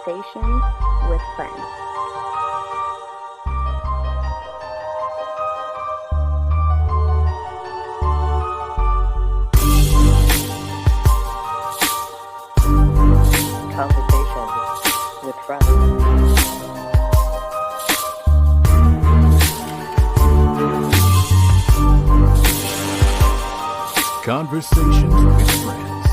Conversations with Friends. Conversations with Friends. Conversations with Friends.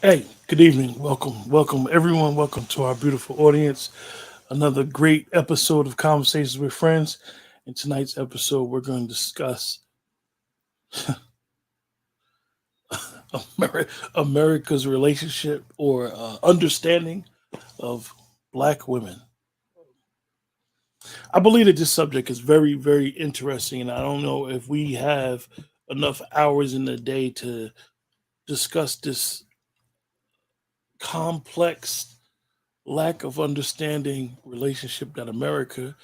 Hey, good evening. Welcome everyone. Welcome to our beautiful audience. Another great episode of Conversations with Friends. In tonight's episode, we're going to discuss America's relationship or understanding of Black women. I believe that this subject is very, very interesting, and I don't know if we have enough hours in the day to discuss this complex lack of understanding relationship that America,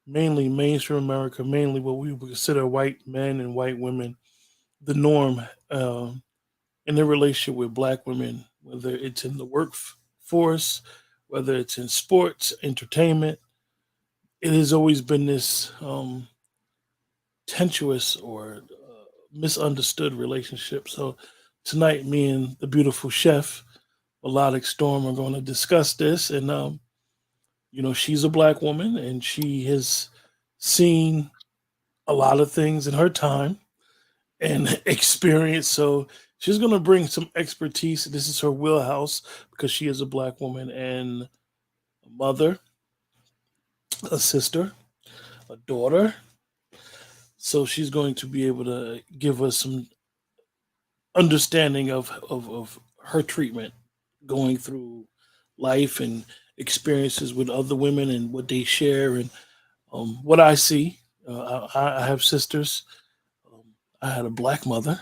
mainly mainstream America, mainly what we would consider white men and white women, the norm in their relationship with Black women, whether it's in the workforce, whether it's in sports, entertainment. It has always been this tenuous or misunderstood relationship. So tonight, me and the beautiful chef, Melodic Storm, are going to discuss this. And she's a Black woman, and she has seen a lot of things in her time and experience. So she's going to bring some expertise. This is her wheelhouse because she is a Black woman and a mother, a sister, a daughter. So she's going to be able to give us some understanding of her treatment going through life and experiences with other women and what they share and what I see. I have sisters. Um, I had a Black mother,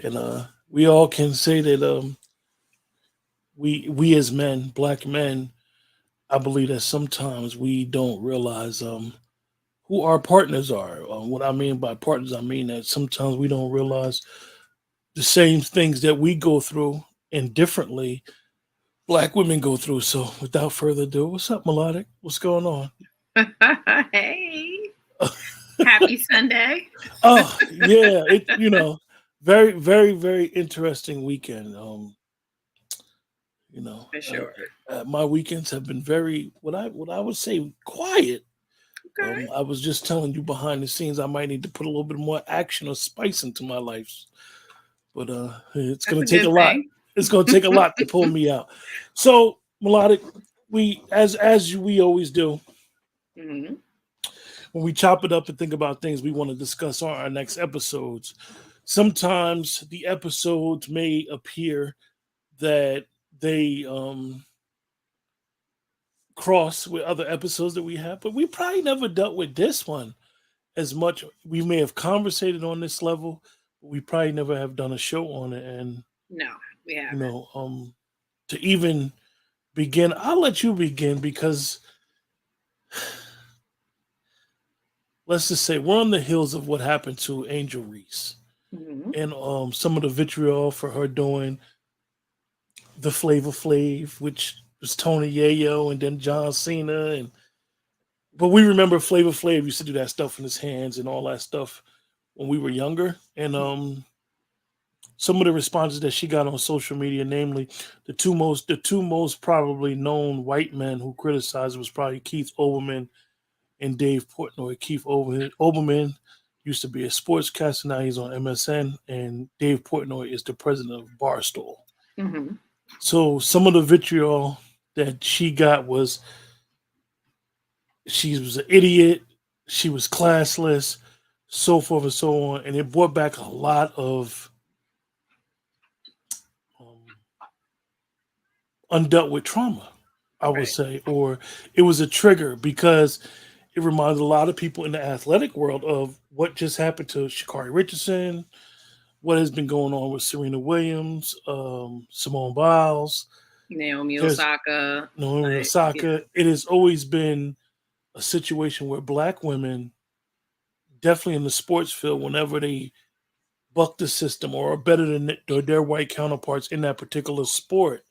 and we all can say that we as men, Black men, I believe that sometimes we don't realize who our partners are. What I mean by partners, I mean that sometimes we don't realize the same things that we go through and differently Black women go through. So without further ado, what's up, Melodic? What's going on? Hey, happy Sunday. Oh yeah, very very very interesting weekend. You know, For sure. my weekends have been very what I would say quiet. Okay. I was just telling you behind the scenes I might need to put a little bit more action or spice into my life, but it's That's gonna a take a good lot. thing. It's gonna take a lot to pull me out. So Melodic, we as we always do Hmm. when we chop it up and think about things we want to discuss on our next episodes. Sometimes the episodes may appear that they cross with other episodes that we have, but we probably never dealt with this one as much. We may have conversated on this level, but we probably never have done a show on it. And No, we you haven't. know, to even begin, I'll let you begin because let's just say we're on the heels of what happened to Angel Reese Hmm. and some of the vitriol for her doing the Flavor Flav, which was Tony Yayo and then John Cena, and but we remember Flavor Flav used to do that stuff in his hands and all that stuff when we were younger, and some of the responses that she got on social media, namely the two most probably known white men who criticized was probably Keith Olbermann and Dave Portnoy. Olbermann used to be a sportscaster, now he's on MSN, and Dave Portnoy is the president of Barstool. Hmm. So some of the vitriol that she got was she was an idiot, she was classless, so forth and so on, and it brought back a lot of um, undealt with trauma, I would Right. say, or it was a trigger because it reminded a lot of people in the athletic world of what just happened to Shakari Richardson, what has been going on with Serena Williams, Simone Biles. Naomi There's Osaka. Naomi Like, yeah. Osaka. It has always been a situation where Black women, definitely in the sports field, whenever they buck the system or are better than their white counterparts in that particular sport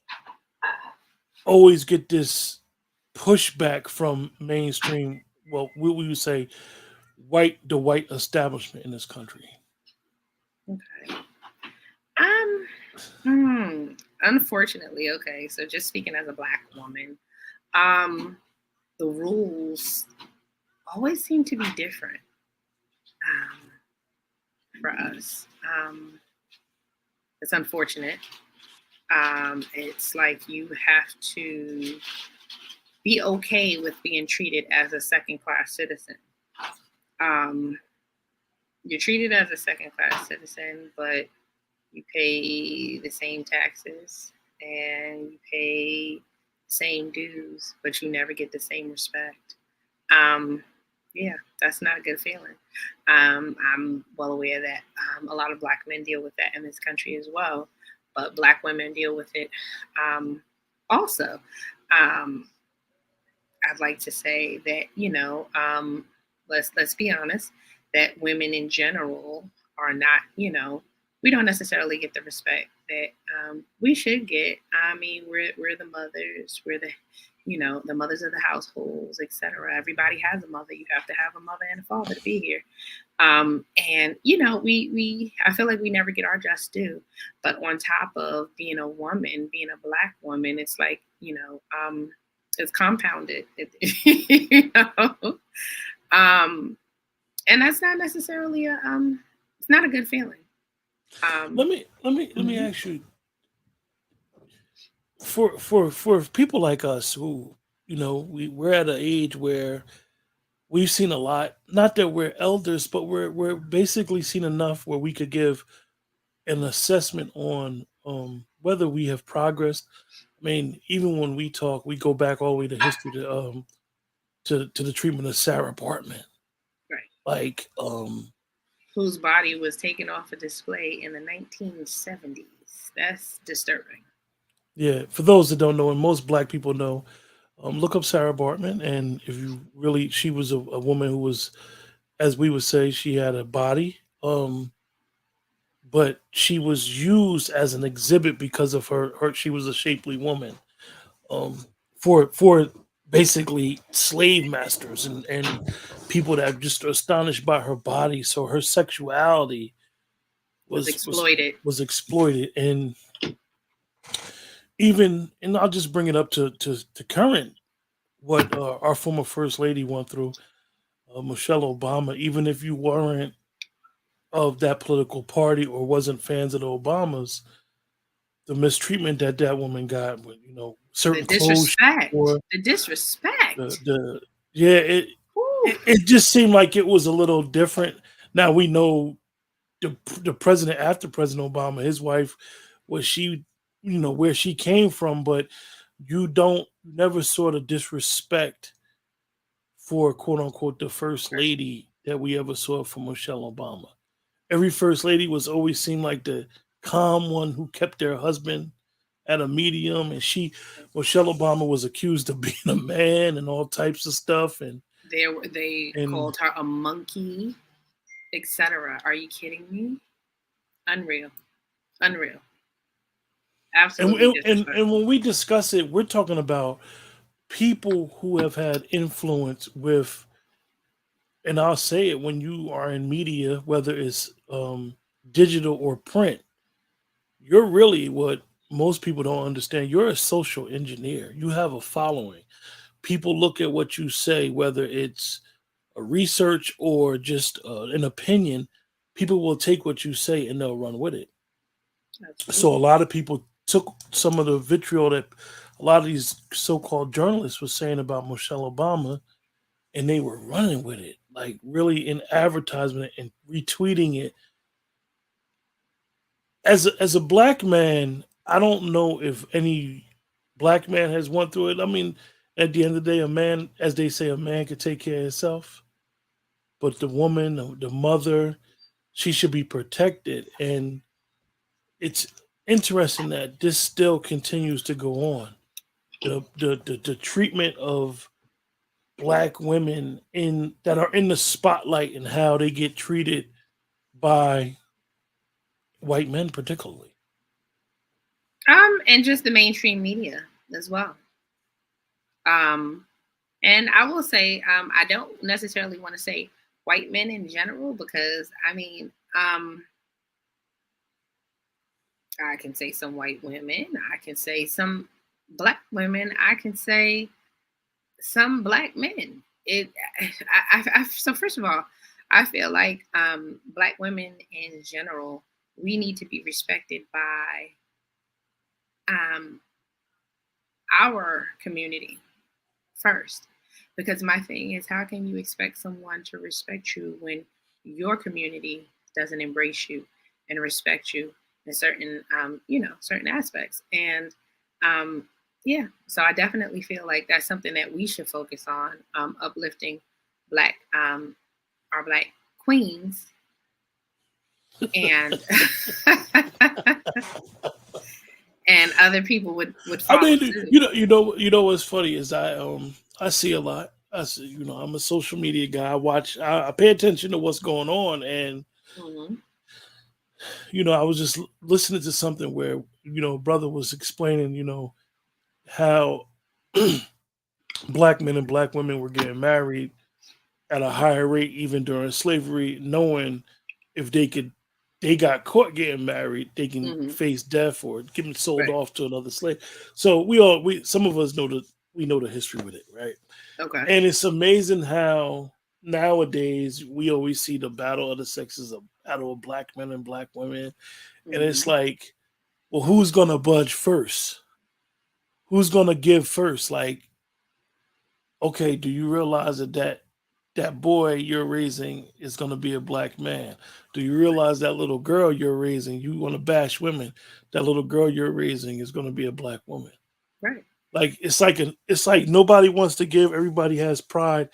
always get this pushback from mainstream. Well, we would say the white establishment in this country. Okay. Um, hmm, unfortunately, okay. So just speaking as a black woman, um, the rules always seem to be different um, for us. It's unfortunate. It's like you have to be okay with being treated as a second class citizen. Um, you're treated as a second class citizen, but you pay the same taxes and you pay the same dues, but you never get the same respect. Um, yeah, that's not a good feeling. I'm well aware that a lot of Black men deal with that in this country as well, but Black women deal with it also. Um, I'd like to say that let's be honest, that women in general are not we don't necessarily get the respect that we should get. I mean, we're the mothers, we're the mothers of the households, etc. Everybody has a mother. You have to have a mother and a father to be here. And we I feel like we never get our just due. But on top of being a woman, being a Black woman, it's like it's compounded. Um, and that's not necessarily it's not a good feeling. Let me Mhm. ask you, for people like us who we're at an age where we've seen a lot. Not that we're elders, but we're basically seen enough where we could give an assessment on whether we have progressed. I mean, even when we talk, we go back all the way to history to the treatment of Sarah Bartman. Right. Like, Whose body was taken off a display in the 1970s. That's disturbing. yeah, for those that don't know, and most black people know, look up Sarah Bartman, and if you really, she was a woman who was, as we would say, she had a body, but she was used as an exhibit because of her. She was a shapely woman, um, for basically slave masters and people that just are astonished by her body. So her sexuality Was was was exploited. was exploited, and even, and I'll just bring it up to current, what our former first lady went through, Michelle Obama. Even if you weren't of that political party or wasn't fans of the Obamas, the mistreatment that that woman got, with The certain clothes she disrespect. wore, The disrespect. the yeah, Whew. it just seemed like it was a little different. Now we know the president after President Obama, his wife, was she, where she came from, but you never saw the disrespect for quote unquote the first lady that we ever saw from Michelle Obama. Every first lady was always seemed like the calm one who kept their husband at a medium, and Michelle Obama was accused of being a man and all types of stuff, They and called her a monkey, etc. Are you kidding me? Unreal. Unreal. and Absolutely and disrespectful. when we discuss it, we're talking about people who have had influence with, and I'll say it, when you are in media, whether it's digital or print, you're really what most people don't understand. You're a social engineer. You have a following. People look at what you say, whether it's a research or just an opinion. People will take what you say and they'll run with it. So a Absolutely. lot of people took some of the vitriol that a lot of these so-called journalists were saying about Michelle Obama, and they were running with it, like really in advertisement and retweeting it. As a black man, I don't know if any black man has went through it. I mean, at the end of the day, a man, as they say, a man can take care of himself, but the woman, the mother, she should be protected. And it's interesting that this still continues to go on. The treatment of black women in that are in the spotlight and how they get treated by white men particularly. And just the mainstream media as well. And I will say, I don't necessarily want to say white men in general, because I mean, I can say some white women, I can say some black women, I can say some black men. So first of all, I feel like black women in general, we need to be respected by um, our community first. Because my thing is, how can you expect someone to respect you when your community doesn't embrace you and respect you in certain, certain aspects? And yeah, so I definitely feel like that's something that we should focus on, uplifting black, our black queens, and and other people would I follow mean, suit. what's funny is I see a lot. I see, I'm a social media guy. I pay attention to what's going on, and Hmm. I was just listening to something where brother was explaining how black men and black women were getting married at a higher rate even during slavery, knowing if they got caught getting married, they can Hmm. face death or getting sold Right. off to another slave. So some of us know the history with it, right? Okay. And it's amazing how nowadays we always see the battle of the sexes, a battle of black men and black women, and it's Hmm. like, well, who's gonna budge first? Who's gonna give first? Like, okay, do you realize that boy you're raising is going to be a black man? Do you realize that little girl you're raising, you want to bash women, that little girl you're raising is going to be a black woman? Right. Like it's like nobody wants to give, everybody has pride,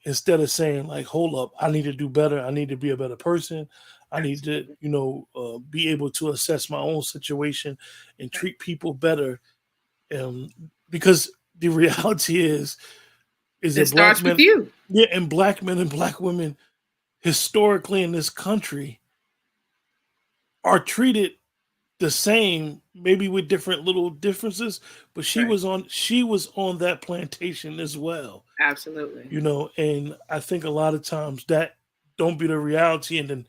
instead of saying like, hold up, I need to do better, I need to be a better person, I need to Absolutely. be able to assess my own situation and Right. treat people better. um, because the reality is It that black starts with men, you. yeah, and black men and black women historically in this country are treated the same, maybe with different little differences, but Right. she was on that plantation as well, Absolutely. and I think a lot of times that don't be the reality, and then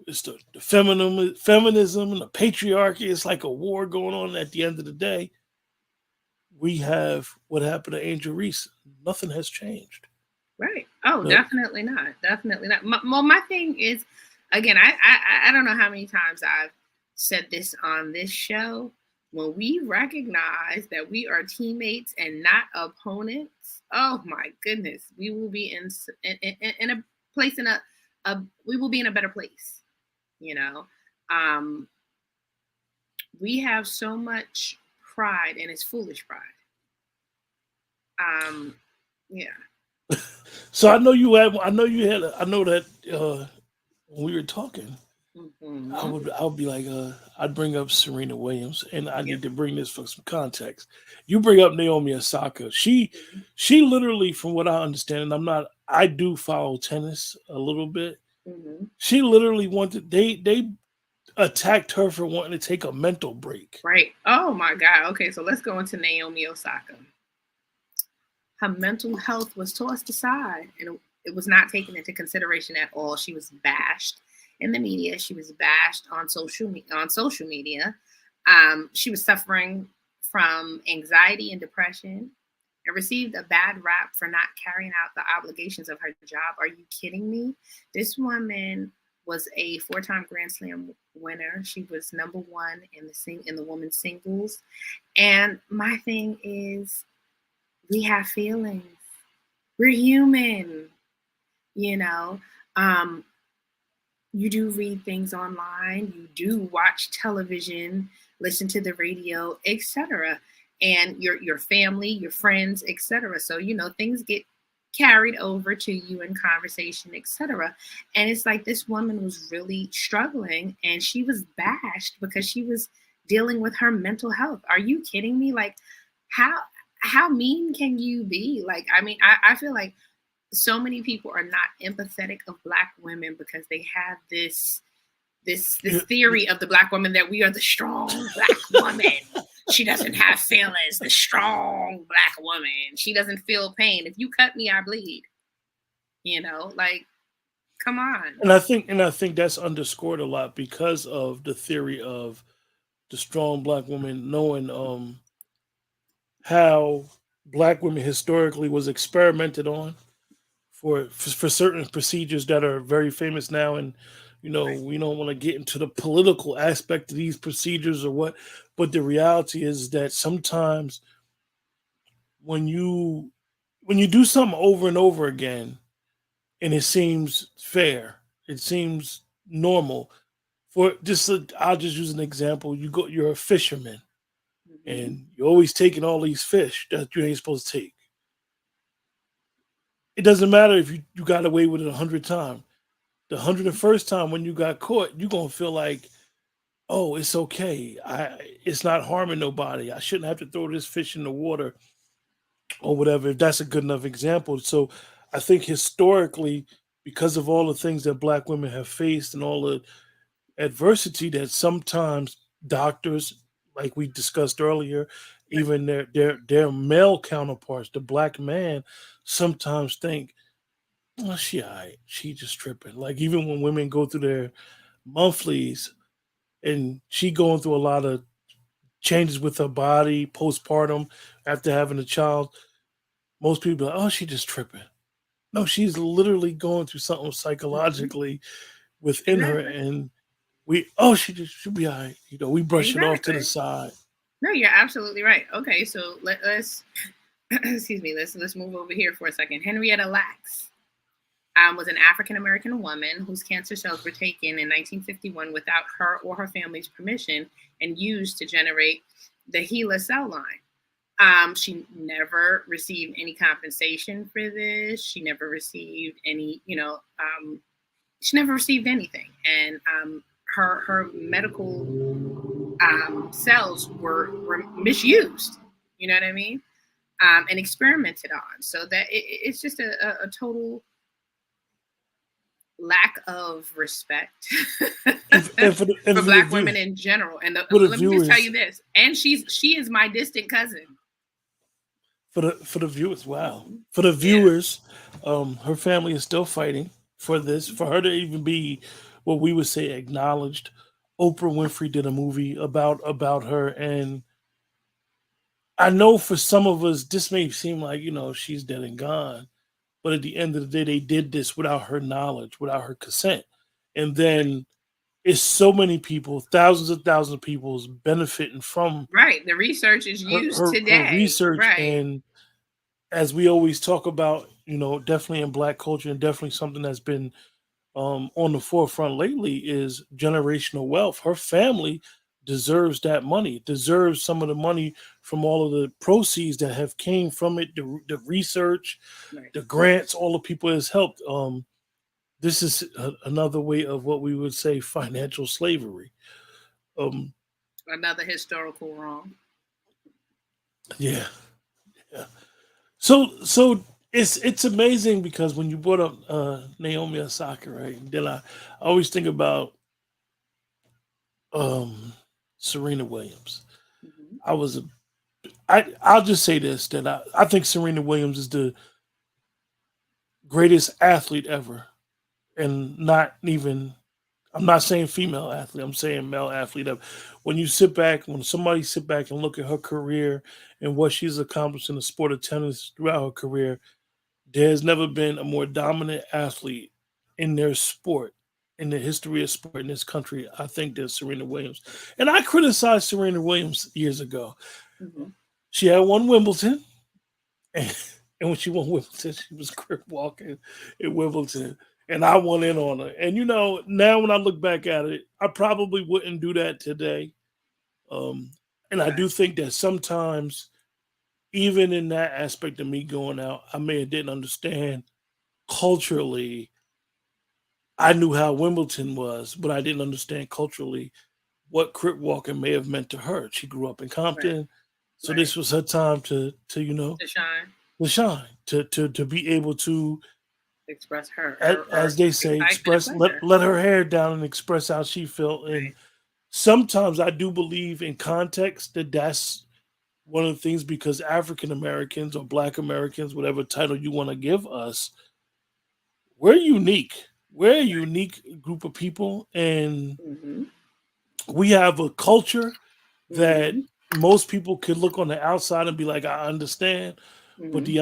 it's the feminism and the patriarchy. It's like a war going on. At the end of the day, we have what happened to Angel Reese. Nothing has changed. Right. Oh, But definitely not. Definitely not. My thing is, again, I don't know how many times I've said this on this show. When we recognize that we are teammates and not opponents, oh my goodness, we will be in a place, we will be in a better place. You know, um, we have so much pride, and it's foolish pride. Um, yeah. so I know that when we were talking, Hmm. I would be like, I'd bring up Serena Williams, and I Yep. need to bring this for some context. You bring up Naomi Osaka. She literally, from what I understand, and I do follow tennis a little bit. Hmm. She literally wanted they attacked her for wanting to take a mental break. Right. Oh my God. Okay, so let's go into Naomi Osaka. Her mental health was tossed aside, and it was not taken into consideration at all. She was bashed in the media. She was bashed on social media. She was suffering from anxiety and depression, and received a bad rap for not carrying out the obligations of her job. Are you kidding me? This woman was a four-time Grand Slam winner. She was number one in the women's singles. And my thing is, we have feelings. We're human, you know. Um, you do read things online, you do watch television, listen to the radio, etc. And your family, your friends, etc. So things get carried over to you in conversation, etc. And it's like this woman was really struggling, and she was bashed because she was dealing with her mental health. Are you kidding me? Like, how how mean can you be? Like, I mean, I feel like so many people are not empathetic of Black women because they have this this theory of the Black woman that we are the strong Black woman. She doesn't have feelings. The strong Black woman. She doesn't feel pain. If you cut me, I bleed. Like, come on. And I think that's underscored a lot because of the theory of the strong Black woman, knowing how Black women historically was experimented on for certain procedures that are very famous now. And Right. we don't want to get into the political aspect of these procedures or what, but the reality is that sometimes when you do something over and over again and it seems fair, it seems normal. I'll just use an example. You're a fisherman Mhm. and you're always taking all these fish that you ain't supposed to take. It doesn't matter if you got away with it 100 times. The 101st time when you got caught, you're gonna feel like, oh, it's okay. It's not harming nobody. I shouldn't have to throw this fish in the water or whatever. If that's a good enough example. So I think historically, because of all the things that Black women have faced and all the adversity that sometimes doctors, like we discussed earlier, Right. even their male counterparts, the Black man, sometimes think, oh, she all right. She just tripping. Like even when women go through their monthlies and she going through a lot of changes with her body postpartum after having a child, most people are like, oh, she just tripping. No, she's literally going through something Mhm. psychologically within her, Exactly. and she'll be all right. We brush it off to the Exactly. side. No, you're absolutely right. Okay, so let's excuse me. Let's move over here for a second. Henrietta Lacks was an African American woman whose cancer cells were taken in 1951 without her or her family's permission and used to generate the HeLa cell line. She never received any compensation for this. She never received any, she never received anything. And her medical cells were misused. You know what I mean? And experimented on. So that it's just a total lack of respect And for the and for for the Black view women in general. And for the let me just tell viewers you this. And she is my distant cousin. for the viewers, wow. For the Yeah. viewers, her family is still fighting for this, for her to even be what we would say acknowledged. Oprah Winfrey did a movie about her, and I know for some of us this may seem like she's dead and gone, but at the end of the day, they did this without her knowledge, without her consent, and then it's so many people, thousands and thousands of people benefiting from Right. The research is used her today. research. Right. And as we always talk about, definitely in Black culture, and definitely something that's been on the forefront lately, is generational wealth. Her family deserves that money, deserves some of the money from all of the proceeds that have came from it, the research, Right. the grants, all the people it has helped. This is another way of what we would say financial slavery. Um, Another historical wrong. yeah, yeah. So it's amazing because when you brought up Naomi Osaka, right? Then I always think about um, Serena Williams. Mhm. I was a I'll just say this, that I think Serena Williams is the greatest athlete ever, and not even, I'm not saying female athlete, I'm saying male athlete ever. When somebody sit back and look at her career and what she's accomplished in the sport of tennis throughout her career, there's never been a more dominant athlete in their sport, in the history of sport in this country. I think there's Serena Williams. And I criticized Serena Williams years ago. Mhm. She had won Wimbledon, and, and when she won Wimbledon, she was crip walking at Wimbledon. And I went in on her. And now when I look back at it, I probably wouldn't do that today. Um, and I Okay. do think that sometimes, even in that aspect of me going out, I may have didn't understand culturally. I knew how Wimbledon was, but I didn't understand culturally what crip walking may have meant to her. She grew up in Right. Compton, so Right. this was her time to To shine. to shine, to be able to. express her, As they say, excitement express, and pleasure. let her hair down and express how she felt. And Right. sometimes I do believe in context that that's one of the things, because African Americans or Black Americans, whatever title you want to give us, we're unique. We're a unique group of people, and Mm-hmm. we have a culture that Mm-hmm. most people could look on the outside and be like, I understand, but Mm-hmm. the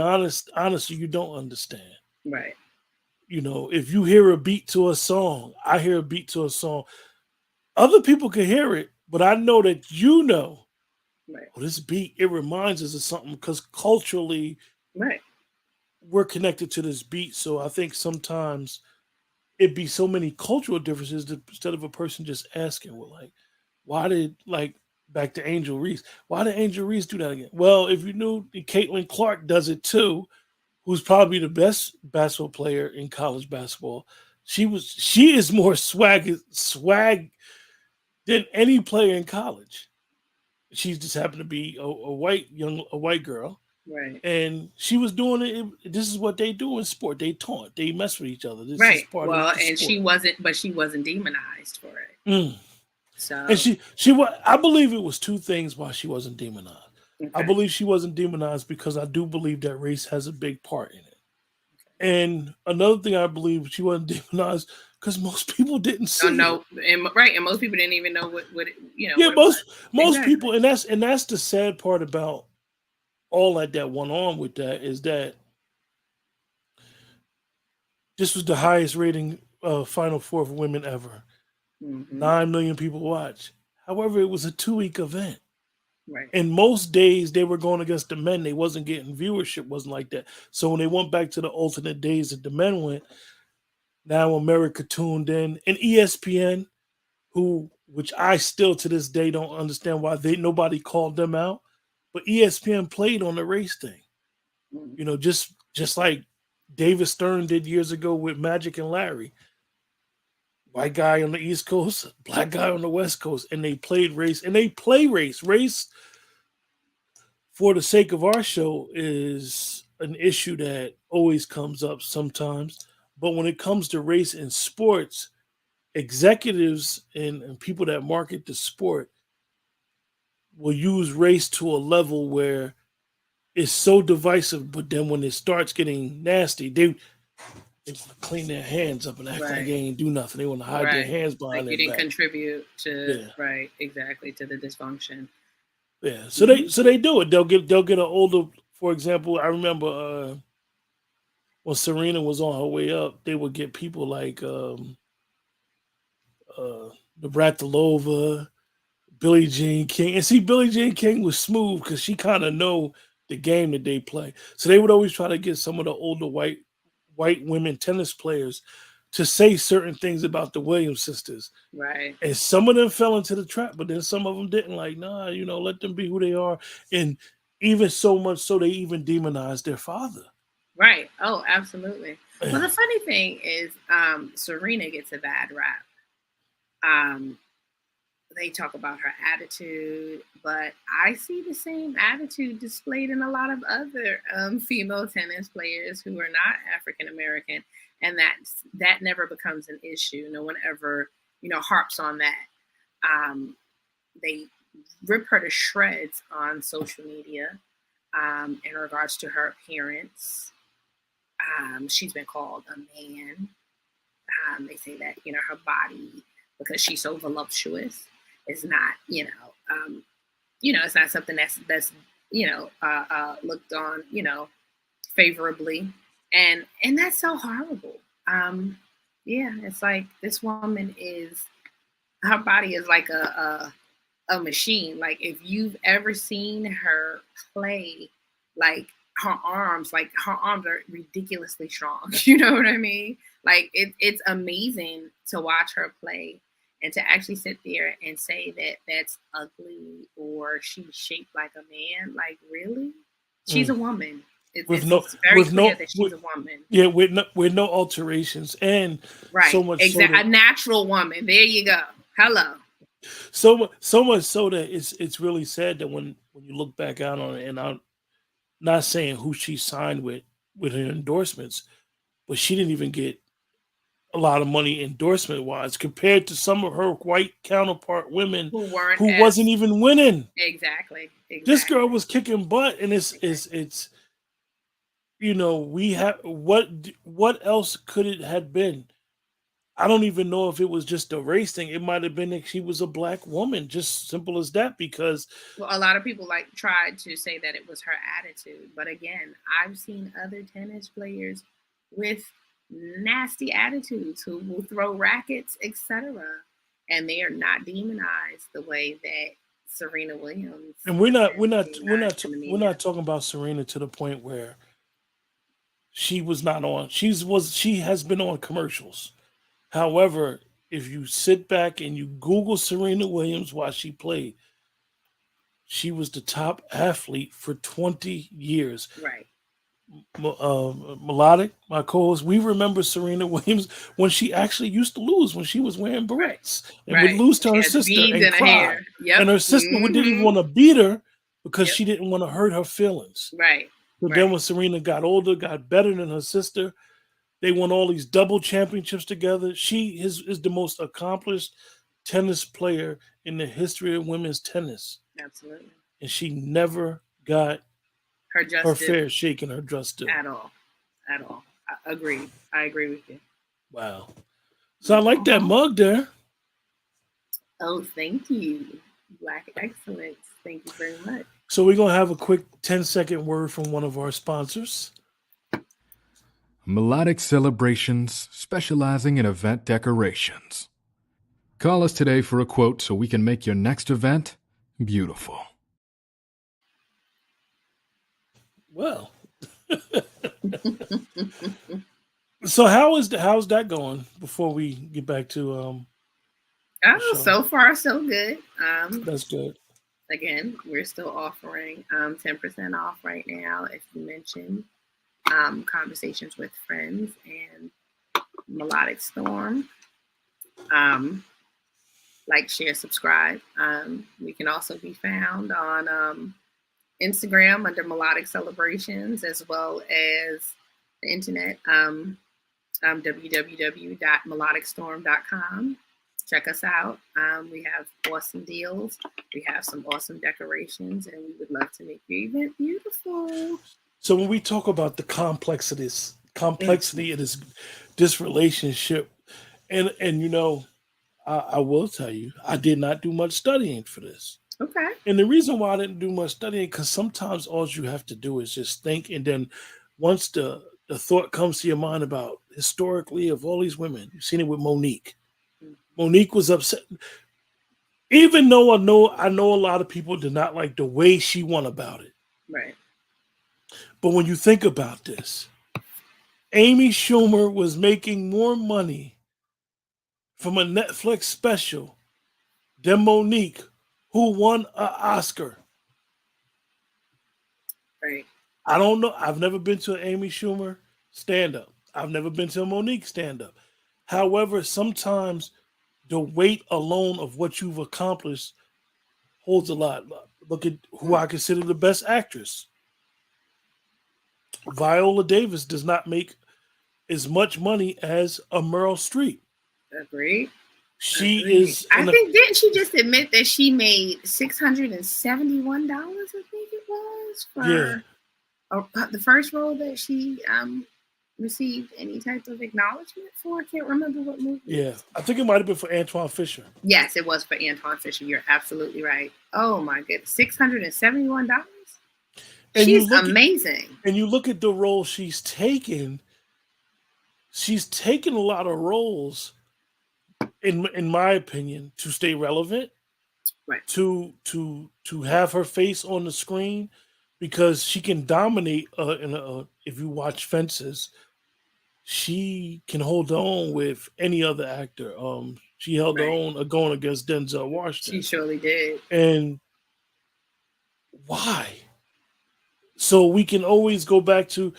honestly, you don't understand. Right. You know, if you hear a beat to a song, I hear a beat to a song. Other people can hear it, but I know that you know, Right. oh, this beat, it reminds us of something, because culturally Right. we're connected to this beat. So I think sometimes it'd be so many cultural differences that instead of a person just asking, well, like, why did, like, back to Angel Reese, why did Angel Reese do that again? Well, if you knew that Caitlin Clark does it too, who's probably the best basketball player in college basketball. She is more swag than any player in college. She just happened to be a white girl, Right. and she was doing it. This is what they do in sport. They taunt, they mess with each other. This is Right. part of Well, the and sport. she wasn't demonized for it. Mm. And So she was. I believe it was two things why she wasn't demonized. I okay. believe she wasn't demonized because I do believe that race has a big part in it. And another thing, I believe she wasn't demonized because most people didn't Don't see it. know, and right, and most people didn't even know what it, Yeah, what it was. most Exactly. people, and that's the sad part about all that went on with that, is that this was the highest rating Final Four for women ever. Mm-hmm. 9 million people watched. However, it was a 2 week event. Right. And most days they were going against the men. They wasn't getting viewership, wasn't like that. So when they went back to the alternate days that the men went, now America tuned in. And ESPN, which I still to this day don't understand why nobody called them out, but ESPN played on the race thing. Mm-hmm. You know, just like David Stern did years ago with Magic and Larry. White guy on the East Coast, black guy on the West Coast, and they played race, and they play race. Race, for the sake of our show, is an issue that always comes up sometimes. But when it comes to race in sports, executives and people that market the sport will use race to a level where it's so divisive. But then when it starts getting nasty, they want to clean their hands up and act like they Right. ain't do nothing. They want to hide their Right. hands behind Like their you didn't back. contribute to Yeah, right, exactly, to the dysfunction. yeah. So Mm-hmm. they do it. They'll get an older. For example, I remember when Serena was on her way up, they would get people like uh, Navratilova, Billie Jean King. And see, Billie Jean King was smooth because she kind of know the game that they play. So they would always try to get some of the older white women tennis players to say certain things about the Williams sisters. Right. And some of them fell into the trap, but then some of them didn't. Like, nah, let them be who they are. And even so much so they even demonized their father. Right. Oh, absolutely. Well, the funny thing is, Serena gets a bad rap. Um, they talk about her attitude, but I see the same attitude displayed in a lot of other female tennis players who are not African American, and that never becomes an issue. No one ever, harps on that. They rip her to shreds on social media in regards to her appearance. She's been called a man. They say that her body, because she's so voluptuous, is not it's not something that's looked on favorably, and that's so horrible. Yeah, it's like this woman is her body is like a machine. Like if you've ever seen her play, like her arms are ridiculously strong. You know what I mean? Like it's amazing to watch her play, and to actually sit there and say that that's ugly or she's shaped like a man. Like really, she's a woman. with no It's very with clear no that she's with, a woman. yeah, with no alterations, and so Right. much so Exactly. A that natural woman. There you go. Hello. so much so that it's really sad that when you look back out on it, and I'm not saying who she signed with her endorsements, but she didn't even get a lot of money endorsement wise compared to some of her white counterpart women Who weren't who as wasn't even winning. exactly. This girl was kicking butt, and it's we have what else could it have been? I don't even know if it was just a race thing. It might have been that she was a black woman, just simple as that. Because Well, a lot of people like tried to say that it was her attitude, but again, I've seen other tennis players with nasty attitudes who will throw rackets, etc., and they are not demonized the way that Serena Williams and we're has not we're been not we're demonized not in the we're media. not talking about Serena to the point where she was not on. She has been on commercials. However, if you sit back and you Google Serena Williams while she played, she was the top athlete for 20 years. Right. Melodic, my co-host, we remember Serena Williams when she actually used to lose when she was wearing barrettes and would Right. lose to She her has sister beads and in her cry. hair. Yep. And her sister didn't even Mhm. want to beat her because Yep. she didn't want to hurt her feelings. Right. But Right. then when Serena got older, got better than her sister, they won all these double championships together. She is the most accomplished tennis player in the history of women's tennis. Absolutely. And she never got Her her justice fair shake and her just due. at all. At all. I agree. I agree with you. Wow. So I like that mug there. Oh, thank you. Black excellence. Thank you very much. So we're going to have a quick 10-second word from one of our sponsors. Melodic Celebrations, specializing in event decorations. Call us today for a quote so we can make your next event beautiful. Well. So how's that going before we get back to so far so good. That's good. Again, we're still offering 10% off right now if you mention Conversations with Friends and Melodic Storm. Like, share, subscribe. We can also be found on Instagram under Melodic Celebrations, as well as the internet, www.melodicstorm.com. Check us out. We have awesome deals. We have some awesome decorations, and we would love to make your event beautiful. So when we talk about the complexity of this relationship, and I will tell you, I did not do much studying for this. Okay. And the reason why I didn't do much studying, because sometimes all you have to do is just think, and then once the thought comes to your mind about historically of all these women, you've seen it with Monique. Monique was upset, even though I know a lot of people did not like the way she went about it. Right. But when you think about this, Amy Schumer was making more money from a Netflix special than Monique, who won an Oscar. Right. I don't know. I've never been to an Amy Schumer stand-up. I've never been to a Monique stand-up. However, sometimes the weight alone of what you've accomplished holds a lot. Look at who I consider the best actress. Viola Davis does not make as much money as a Meryl Streep. Agreed. She Agreed. is. I think didn't she just admit that she made $671? I think it was for the first role that she received any type of acknowledgement for. I can't remember what movie. Yeah, I think it might have been for Antoine Fisher. Yes, it was for Antoine Fisher. You're absolutely right. Oh my goodness, $671. She's amazing. And you look at the role she's taken. She's taken a lot of roles, in my opinion, to stay relevant, right? To have her face on the screen, because she can dominate. If you watch Fences, she can hold on with any other actor. She held her own going against Denzel Washington. She surely did. And why? So we can always go back to,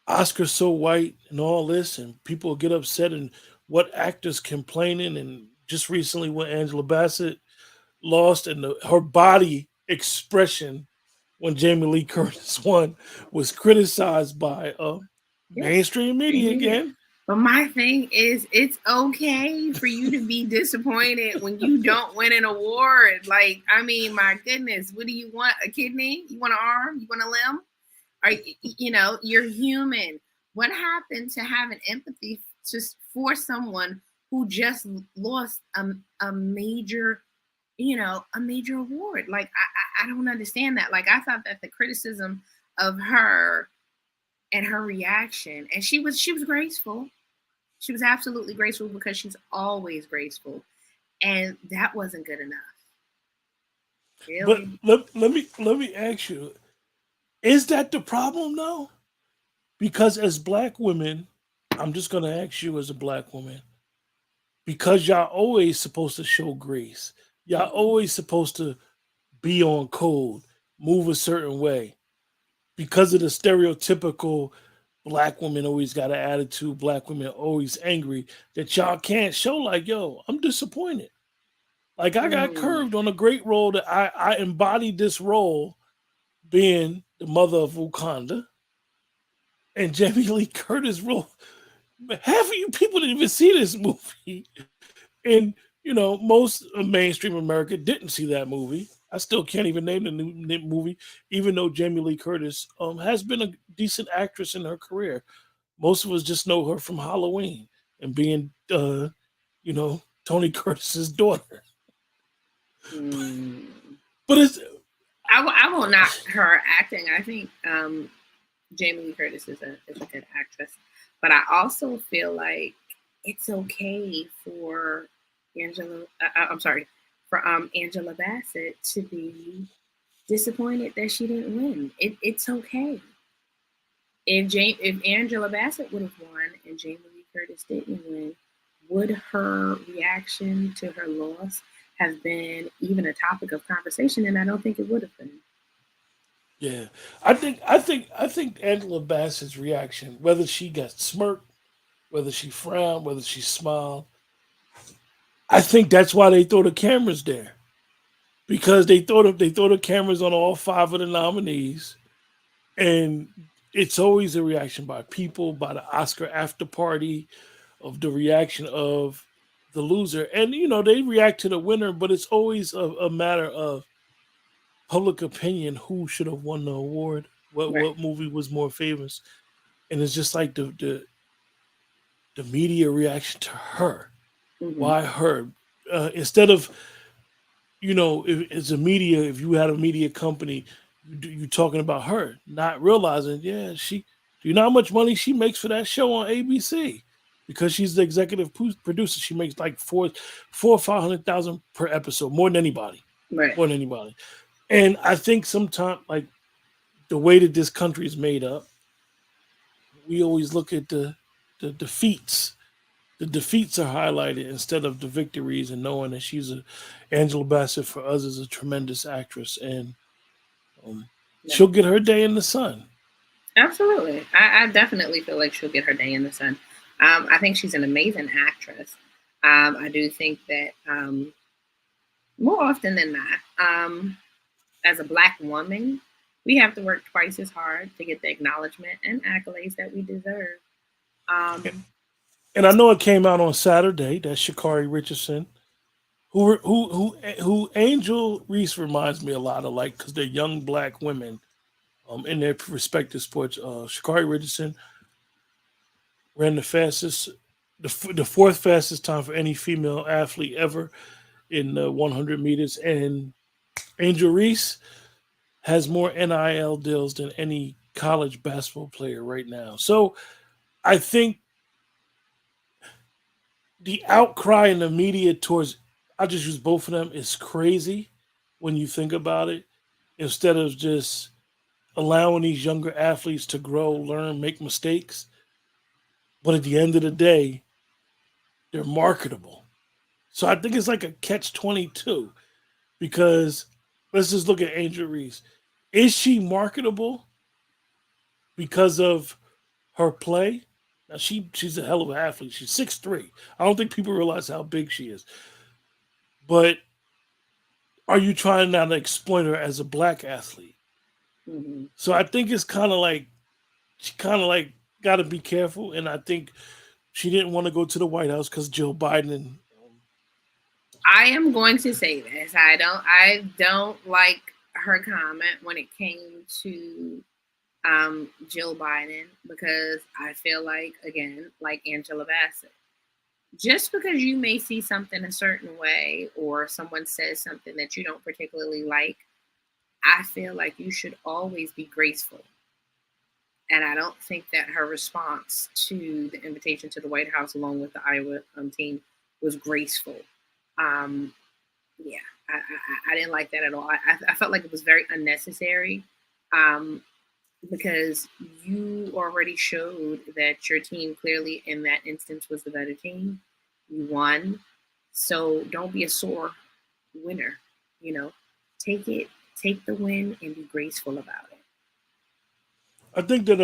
Oscar's so white and all this, and people get upset, and what actors complaining. And just recently when Angela Bassett lost, and her body expression when Jamie Lee Curtis won was criticized by Mainstream media again. But my thing is, it's okay for you to be disappointed when you don't win an award. Like, I mean, my goodness, what do you want? A kidney? You want an arm? You want a limb? You're human. What happened to having empathy just for someone who just lost a major, a major award? Like, I don't understand that. Like, I thought that the criticism of her and her reaction, and she was graceful. She was absolutely graceful because she's always graceful, and that wasn't good enough. Really? But let me ask you: is that the problem, though? Because as Black women, I'm just gonna ask you as a Black woman, because y'all always supposed to show grace. Y'all always supposed to be on code, move a certain way. Because of the stereotypical Black women always got an attitude, Black women always angry, that y'all can't show like, yo, I'm disappointed. Like I got curved on a great role that I embodied this role being the mother of Wakanda. And Jamie Lee Curtis role. Half of you people didn't even see this movie. And most of mainstream America didn't see that movie. I still can't even name the new movie, even though Jamie Lee Curtis has been a decent actress in her career. Most of us just know her from Halloween and being, Tony Curtis's daughter. But it's. I will not her acting. I think Jamie Lee Curtis is a good actress, but I also feel like it's okay for Angela Bassett to be disappointed that she didn't win. It's okay. If Angela Bassett would have won and Jamie Lee Curtis didn't win, would her reaction to her loss have been even a topic of conversation? And I don't think it would have been. Yeah, I think Angela Bassett's reaction, whether she got smirked, whether she frowned, whether she smiled, I think that's why they throw the cameras there, because they throw the cameras on all 5 of the nominees, and it's always a reaction by people, by the Oscar after party, of the reaction of the loser, and they react to the winner, but it's always a matter of public opinion, who should have won the award, what movie was more famous, and it's just like the media reaction to her. Why her? Instead of if it's a media, if you had a media company, you talking about her, not realizing, do you know how much money she makes for that show on ABC? Because she's the executive producer, she makes like $400,000 or $500,000 per episode, more than anybody, more than anybody. And I think sometimes, like the way that this country is made up, we always look at the defeats. The defeats are highlighted instead of the victories, and knowing that Angela Bassett for us is a tremendous actress, and she'll get her day in the sun. Absolutely. I definitely feel like she'll get her day in the sun. I think she's an amazing actress. I do think that more often than not, as a Black woman, we have to work twice as hard to get the acknowledgement and accolades that we deserve. And I know it came out on Saturday. That's Sha'Carri Richardson, who Angel Reese reminds me a lot of, like, because they're young Black women, in their respective sports. Sha'Carri Richardson ran the fourth fastest time for any female athlete ever in 100 meters, and Angel Reese has more NIL deals than any college basketball player right now. So I think the outcry in the media towards, I'll just use both of them, is crazy when you think about it, instead of just allowing these younger athletes to grow, learn, make mistakes. But at the end of the day, they're marketable. So I think it's like a catch-22, because let's just look at Angel Reese. Is she marketable because of her play? Now she's a hell of an athlete. She's 6'3". I don't think people realize how big she is. But are you trying now to exploit her as a Black athlete? So I think it's kind of like she kind of like got to be careful. And I think she didn't want to go to the White House because Joe Biden. I am going to say this. I don't like her comment when it came to Jill Biden, because I feel like, again, like Angela Bassett, just because you may see something a certain way or someone says something that you don't particularly like, I feel like you should always be graceful. And I don't think that her response to the invitation to the White House, along with the Iowa team, was graceful. Um, yeah, I didn't like that at all. I felt like it was very unnecessary, because you already showed that your team clearly in that instance was the better team. You won. So don't be a sore winner. You know, take the win and be graceful about it. I think that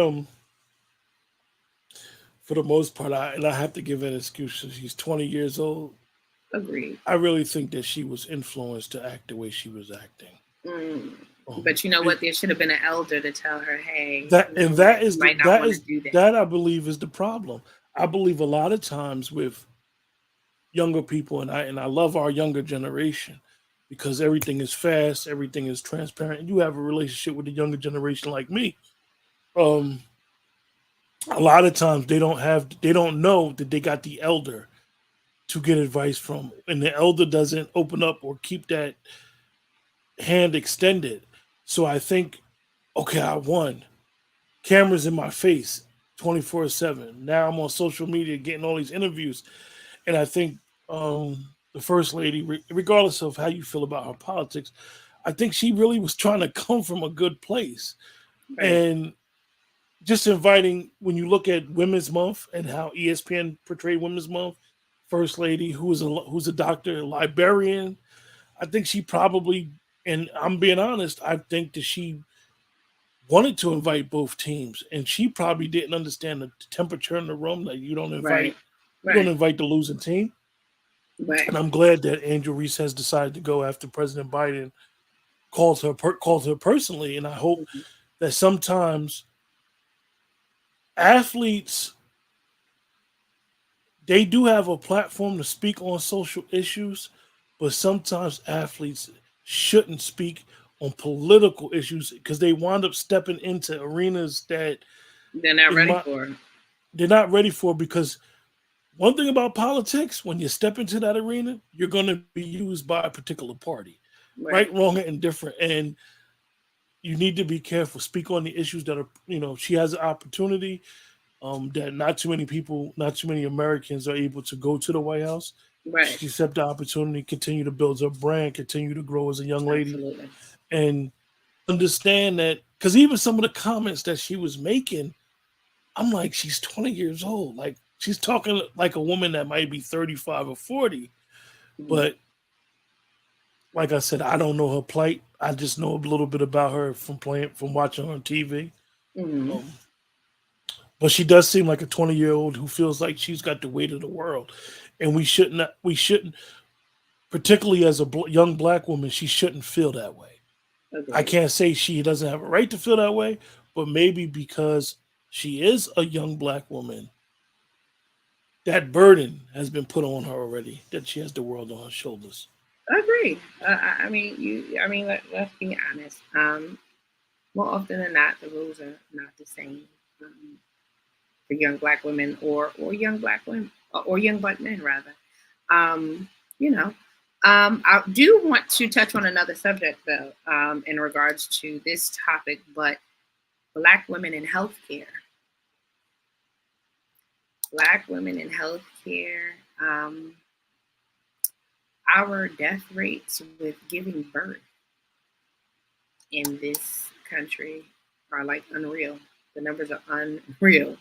for the most part, I have to give an excuse. She's 20 years old. Agreed. I really think that she was influenced to act the way she was acting. But you know what? There should have been an elder to tell her, "Hey, that I believe is the problem. I believe a lot of times with younger people, and I love our younger generation because everything is fast, everything is transparent. And you have a relationship with the younger generation like me. A lot of times they don't know that they got the elder to get advice from, and the elder doesn't open up or keep that hand extended. So I think, okay, I won. Cameras in my face 24/7. Now I'm on social media getting all these interviews. And I think the first lady, regardless of how you feel about her politics, I think she really was trying to come from a good place. right, And just inviting, when you look at Women's Month and how ESPN portrayed Women's Month, first lady who's a doctor, a librarian, I think she probably, and I'm being honest, I think that she wanted to invite both teams, and she probably didn't understand the temperature in the room. That you don't right, invite the losing team. right. And I'm glad that Angel Reese has decided to go after President Biden called her personally. And I hope Mhm. that sometimes athletes, they do have a platform to speak on social issues, but sometimes athletes shouldn't speak on political issues because they wind up stepping into arenas that They're not in ready my for it. they're not ready for, because one thing about politics, when you step into that arena, you're going to be used by a particular party, Right, right, wrong, and indifferent. And you need to be careful. Speak on the issues that are, she has an opportunity that not too many people, not too many Americans are able to go to the White House. right. She accept the opportunity, continue to build her brand, continue to grow as a young lady, Absolutely. and understand that, because even some of the comments that she was making, I'm like, she's 20 years old. Like, she's talking like a woman that might be 35 or 40. Mhm. But like I said, I don't know her plight. I just know a little bit about her from watching her on TV. Mhm. Um, but she does seem like a 20-year-old who feels like she's got the weight of the world. And we shouldn't, particularly as a young black woman, she shouldn't feel that way. I Agreed. can't say she doesn't have a right to feel that way, but maybe because she is a young black woman, that burden has been put on her already, that she has the world on her shoulders. Agreed. I mean, you. I mean, let's be honest. More often than not, the rules are not the same for young black women or young black women or young black men rather. Um, you know, I do want to touch on another subject though, in regards to this topic, but black women in healthcare. Black women in healthcare. Our death rates with giving birth in this country are like unreal. The numbers are unreal.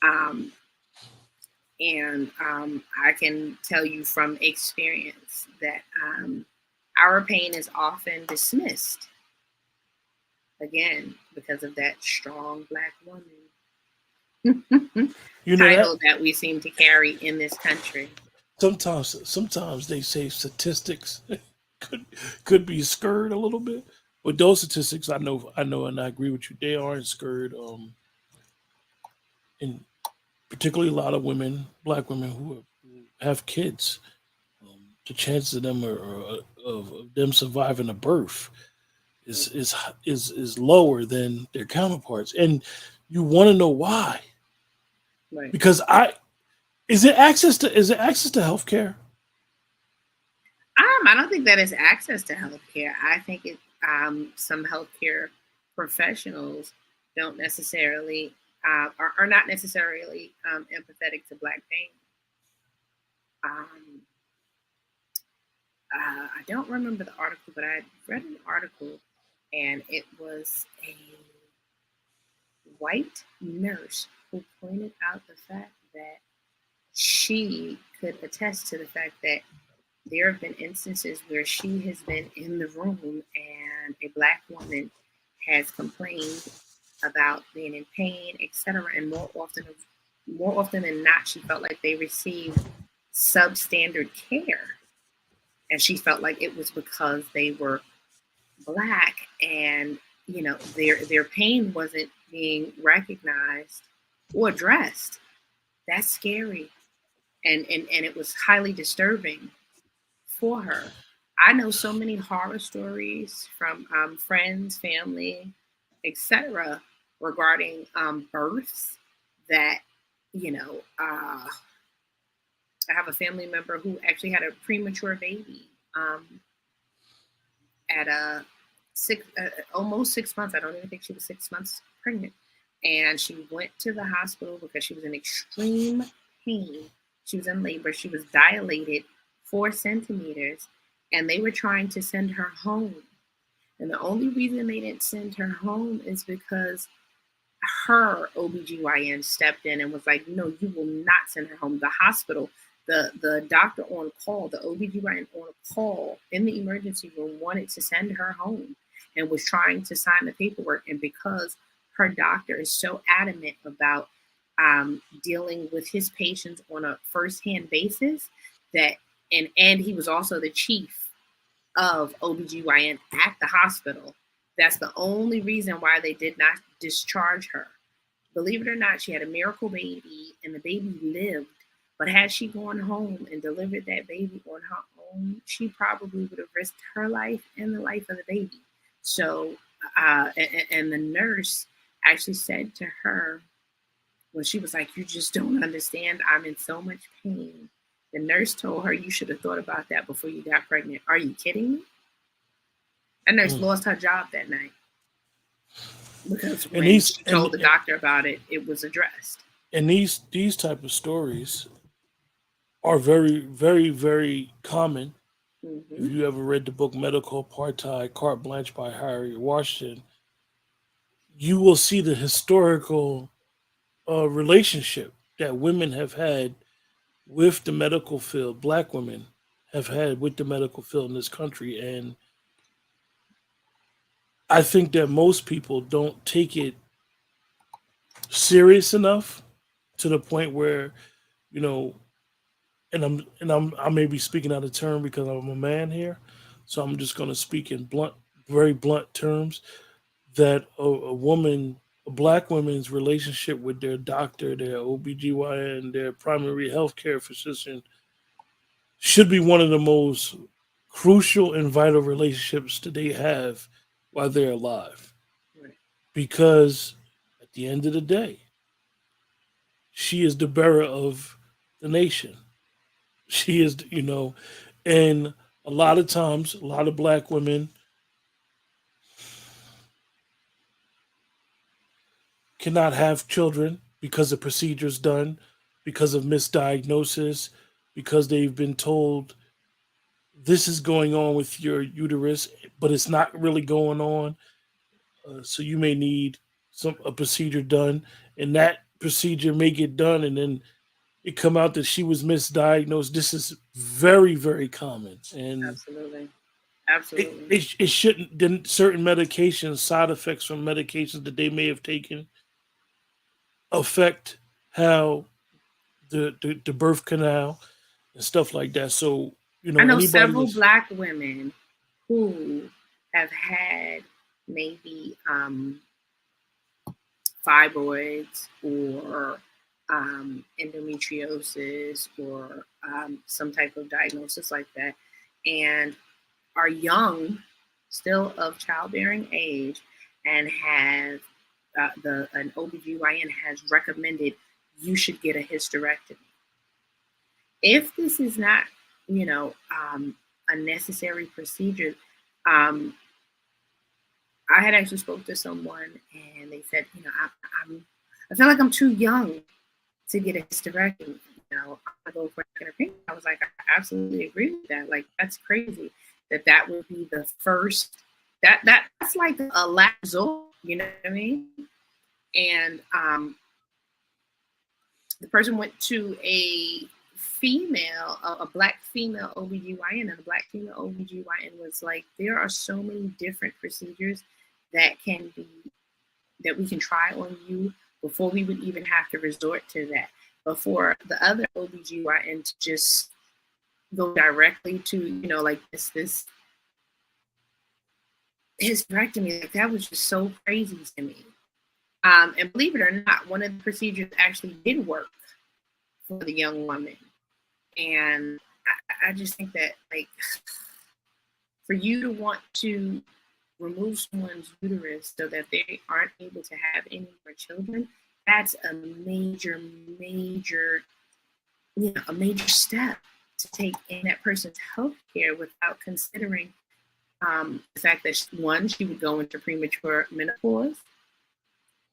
Um, and I can tell you from experience that our pain is often dismissed again because of that strong black woman You know that title that we seem to carry in this country. sometimes they say statistics could could be skirted a little bit, but those statistics, I know, and I agree with you. They aren't skirted. and particularly a lot of women, black women who have kids, the chances of them of them surviving a birth is lower than their counterparts, and you want to know why? Right. Because is it access to healthcare? I don't think that is access to healthcare. I think some healthcare professionals don't necessarily are not necessarily empathetic to Black pain. Um, I don't remember the article, but I read an article, and it was a white nurse who pointed out the fact that she could attest to the fact that there have been instances where she has been in the room and a Black woman has complained about being in pain, etc. And more often than not, she felt like they received substandard care, and she felt like it was because they were Black, and their pain wasn't being recognized or addressed. That's scary, and it was highly disturbing for her. I know so many horror stories from friends, family, etc., regarding births that, I have a family member who actually had a premature baby at almost 6 months. I don't even think she was 6 months pregnant. And she went to the hospital because she was in extreme pain. She was in labor. She was dilated 4 centimeters, and they were trying to send her home. And the only reason they didn't send her home is because her OBGYN stepped in and was like, no, you will not send her home. The hospital, the doctor on call, the OBGYN on call in the emergency room wanted to send her home and was trying to sign the paperwork. And because her doctor is so adamant about dealing with his patients on a firsthand basis, and he was also the chief of OBGYN at the hospital, that's the only reason why they did not discharge her. Believe it or not, she had a miracle baby and the baby lived. But had she gone home and delivered that baby on her own, she probably would have risked her life and the life of the baby. So, and the nurse actually said to her, when she was like, you just don't understand, I'm in so much pain. The nurse told her, you should have thought about that before you got pregnant. Are you kidding me? That nurse lost her job that night because when she told the doctor about it, it was addressed. And these type of stories are very, very, very common. Mm-hmm. If you ever read the book Medical Apartheid, Carte Blanche by Harriet Washington, you will see the historical relationship that women have had with the medical field, Black women have had with the medical field in this country. And I think that most people don't take it serious enough to the point where, I may be speaking out of turn because I'm a man here, so I'm just going to speak in very blunt terms, that a Black woman's relationship with their doctor, their OBGYN, their primary healthcare physician should be one of the most crucial and vital relationships that they have while they're alive. Right. Because at the end of the day, she is the bearer of the nation. She is, and a lot of times, a lot of Black women cannot have children because of procedures done, because of misdiagnosis, because they've been told this is going on with your uterus, but it's not really going on. So you may need a procedure done, and that procedure may get done, and then it come out that she was misdiagnosed. This is very, very common, and absolutely. It shouldn't. Then certain medications, side effects from medications that they may have taken, affect how the birth canal and stuff like that. So I know several Black women who have had maybe fibroids or endometriosis or some type of diagnosis like that, and are young, still of childbearing age, and have an OBGYN has recommended you should get a hysterectomy. If this is not, a necessary procedure, I had actually spoke to someone and they said, I feel like I'm too young to get a hysterectomy. I go for a second opinion. I was like, I absolutely agree with that. Like, that's crazy that would be the first. That's like a last resort. You know what I mean? And the person went to a black female OBGYN, and the black female OBGYN was like, there are so many different procedures that we can try on you before we would even have to resort to that. Before the other OBGYN to just go directly to, like this hysterectomy, like that was just so crazy to me. And believe it or not, one of the procedures actually did work for the young woman. And I just think that, like, for you to want to remove someone's uterus so that they aren't able to have any more children, that's a major step to take in that person's health care without considering the fact that, one, she would go into premature menopause.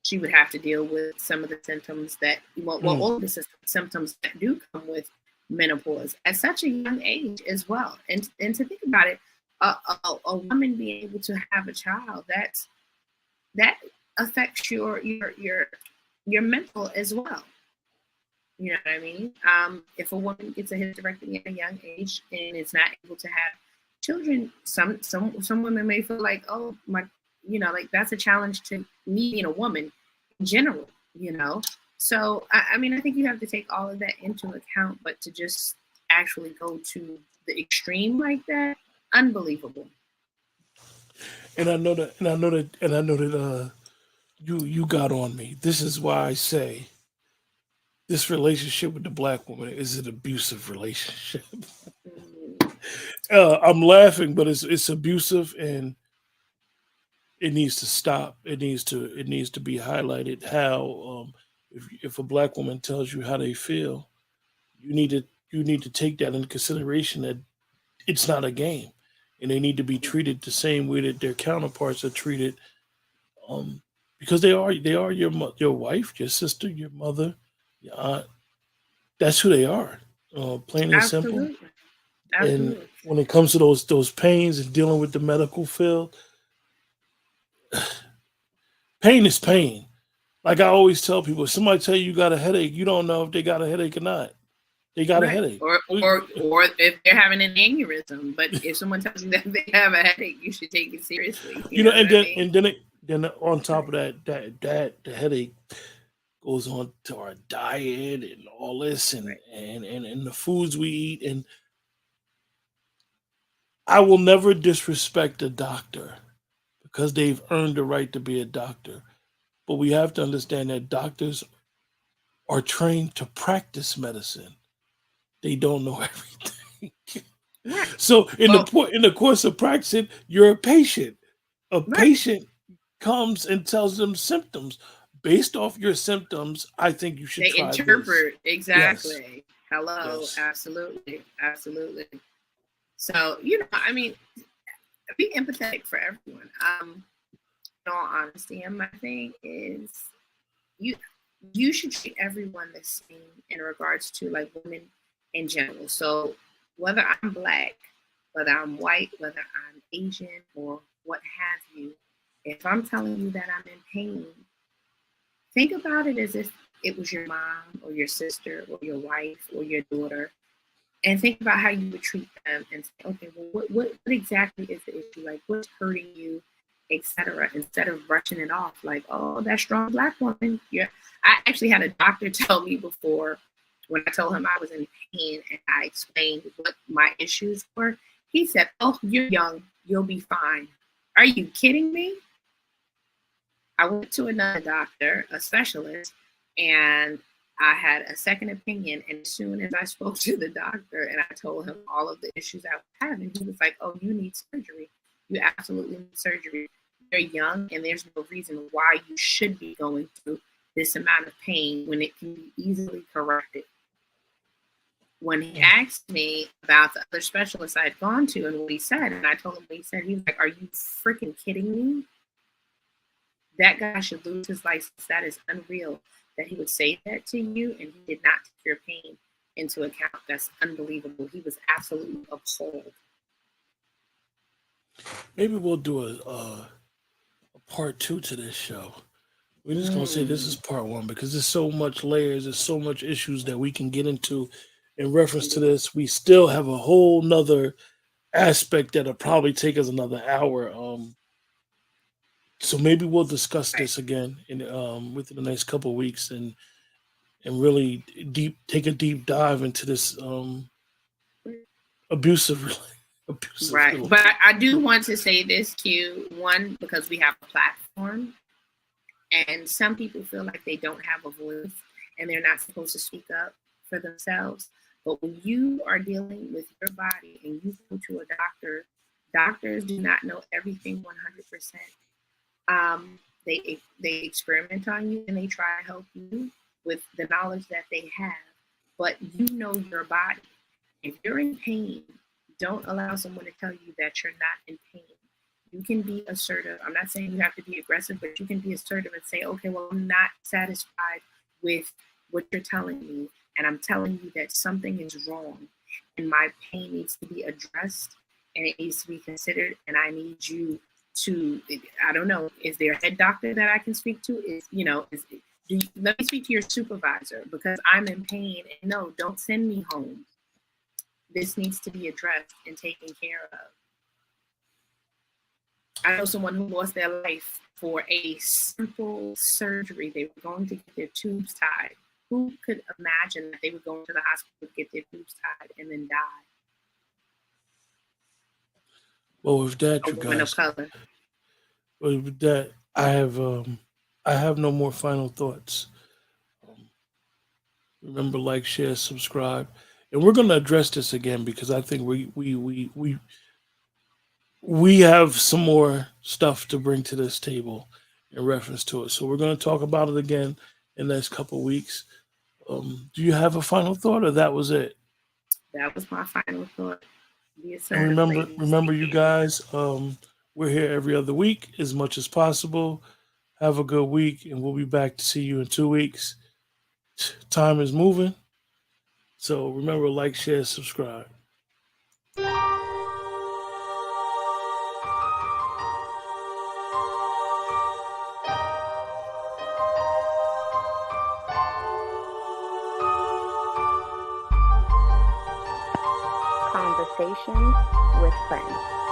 She would have to deal with some of the symptoms that, all of the symptoms that do come with menopause at such a young age as well. And to think about it, a woman being able to have a child, that affects your mental as well. You know what I mean? If a woman gets a hysterectomy at a young age and is not able to have children, some women may feel like, oh my, like that's a challenge to me being a woman in general, So I mean, I think you have to take all of that into account, but to just actually go to the extreme like that, unbelievable. And I know that you got on me. This is why I say this relationship with the black woman is an abusive relationship. I'm laughing, but it's abusive, and it needs to stop. It needs to be highlighted how if a black woman tells you how they feel, you need to take that into consideration, that it's not a game, and they need to be treated the same way that their counterparts are treated, because they are your wife, your sister, your mother, your aunt. That's who they are, plain and simple. Absolutely. And when it comes to those pains and dealing with the medical field, pain is pain. Like I always tell people, if somebody tell you got a headache, you don't know if they got a headache or not. They got a headache. Or if they're having an aneurysm. But if someone tells you that they have a headache, you should take it seriously. Then on top of that the headache goes on to our diet and all this and the foods we eat. And I will never disrespect a doctor because they've earned the right to be a doctor. But we have to understand that doctors are trained to practice medicine. They don't know everything. So in the course of practicing, you're a patient. A patient comes and tells them symptoms. Based off your symptoms, I think you should try interpret this. Exactly. Yes. Hello. Yes. Absolutely. So, I mean, be empathetic for everyone. In all honesty, and my thing is you should treat everyone the same in regards to like women in general. So whether I'm black, whether I'm white, whether I'm Asian, or what have you, if I'm telling you that I'm in pain, think about it as if it was your mom or your sister or your wife or your daughter, and think about how you would treat them and say, okay, well, what exactly is the issue? Like, what's hurting you, etc. Instead of brushing it off like, oh, that strong black woman. Yeah, I actually had a doctor tell me before, when I told him I was in pain and I explained what my issues were, he said, oh, you're young, you'll be fine. Are you kidding me? I went to another doctor, a specialist, and I had a second opinion. And as soon as I spoke to the doctor and I told him all of the issues I was having, he was like, "Oh, you need surgery. You absolutely need surgery. You're young, and there's no reason why you should be going through this amount of pain when it can be easily corrected." When he asked me about the other specialists I had gone to and what he said, and I told him what he said, he was like, "Are you freaking kidding me? That guy should lose his license. That is unreal that he would say that to you, and he did not take your pain into account. That's unbelievable." He was absolutely appalled. Maybe we'll do a part 2 to this show. We're just gonna say this is part 1 because there's so much layers, there's so much issues that we can get into in reference to this. We still have a whole nother aspect that'll probably take us another hour. So maybe we'll discuss this again in within the next couple of weeks and really take a deep dive into this abusive Right. relationship. But I do want to say this, Q. One, because we have a platform, and some people feel like they don't have a voice and they're not supposed to speak up for themselves. But when you are dealing with your body and you go to a doctor, doctors do not know everything 100%. They experiment on you and they try to help you with the knowledge that they have, but you know your body. If you're in pain, don't allow someone to tell you that you're not in pain. You can be assertive. I'm not saying you have to be aggressive, but you can be assertive and say, "Okay, well, I'm not satisfied with what you're telling me, and I'm telling you that something is wrong, and my pain needs to be addressed, and it needs to be considered, and I need you to, I don't know, is there a head doctor that I can speak to? Let me speak to your supervisor because I'm in pain, and no, don't send me home. This needs to be addressed and taken care of." I know someone who lost their life for a simple surgery. They were going to get their tubes tied. Who could imagine that they would go into the hospital to get their tubes tied and then die? Well, with that, A you woman of guys. color. Well, with that, I have no more final thoughts. Remember, like, share, subscribe, and we're going to address this again because I think we have some more stuff to bring to this table in reference to it. So we're going to talk about it again in the next couple of weeks. Do you have a final thought, or that was it? That was my final thought. Be And assertive, ladies. remember, you guys, we're here every other week as much as possible. Have a good week, and we'll be back to see you in 2 weeks. Time is moving, so remember, like, share, subscribe. Conversations with friends.